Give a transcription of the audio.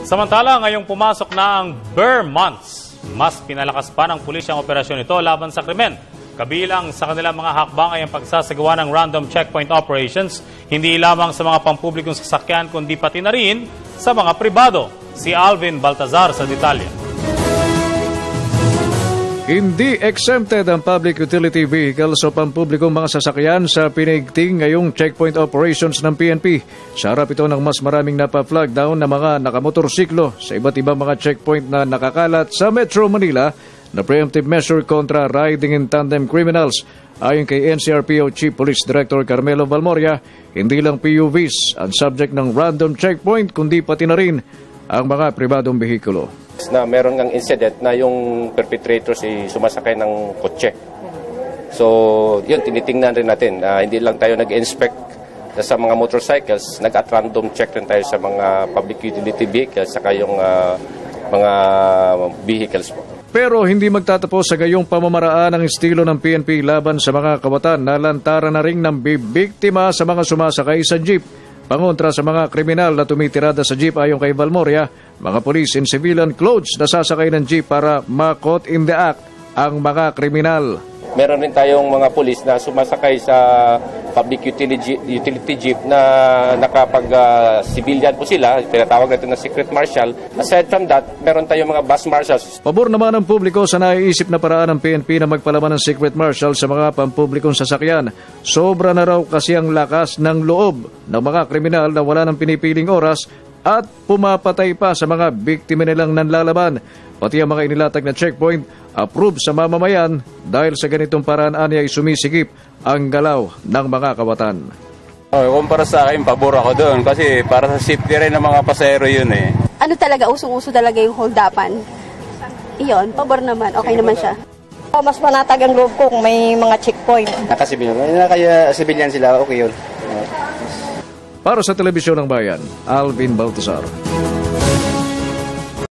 Samantala, ngayong pumasok na ang Burr Months, mas pinalakas pa ng pulisya ang operasyon ito laban sa krimen. Kabilang sa kanilang mga hakbang ay ang pagsasagawa ng random checkpoint operations, hindi lamang sa mga pampublikong sasakyan kundi pati na rin sa mga pribado. Si Alvin Baltazar sa detalye. Hindi exempted ang public utility vehicles o pampublikong mga sasakyan sa pinigting ngayong checkpoint operations ng PNP. Sa harap ito ng mas maraming napa-flag down na mga nakamotorsiklo sa iba't ibang mga checkpoint na nakakalat sa Metro Manila na preemptive measure kontra riding in tandem criminals. Ayon kay NCRPO Chief Police Director Carmelo Valmoria, hindi lang PUVs ang subject ng random checkpoint kundi pati na rin ang mga pribadong behikulo. Na meron ng incident na yung perpetrators ay sumasakay ng kotse. So, yun, tinitingnan rin natin. Hindi lang tayo nag-inspect sa mga motorcycles, nag-at-random check rin tayo sa mga public utility vehicles, saka yung mga vehicles po. Pero hindi magtatapos sa gayong pamamaraan ang estilo ng PNP laban sa mga kawatan na lantaran na ring ng bibiktima sa mga sumasakay sa jeep. Pangontra sa mga kriminal na tumitirada sa jeep ayon kay Valmoria, mga police in civilian clothes na sasakay ng jeep para ma-caught in the act ang mga kriminal. Meron rin tayong mga police na sumasakay sa public utility jeep na nakapag-civilian po sila, tinatawag natin na secret marshal. Aside from that, meron tayong mga bus marshals. Pabor naman ng publiko sa naiisip na paraan ng PNP na magpalaman ng secret marshal sa mga pampublikong sasakyan. Sobra na raw kasi ang lakas ng loob ng mga kriminal na wala ng pinipiling oras at pumapatay pa sa mga biktima nilang nanlalaban. Pati ang mga inilatag na checkpoint approve sa mamamayan dahil sa ganitong paraan ay sumisikip ang galaw ng mga kawatan. Kumpara sa akin, pabor ako doon kasi para sa safety rin ng mga pasahero yun eh. Ano talaga, usong-uso talaga yung hold-upan. Iyon, pabor naman, okay naman siya. Mas panatag ang loob ko kung may mga checkpoint. Kaya civilian sila, okay yun. Para sa Telebisyon ng Bayan, Alvin Baltazar.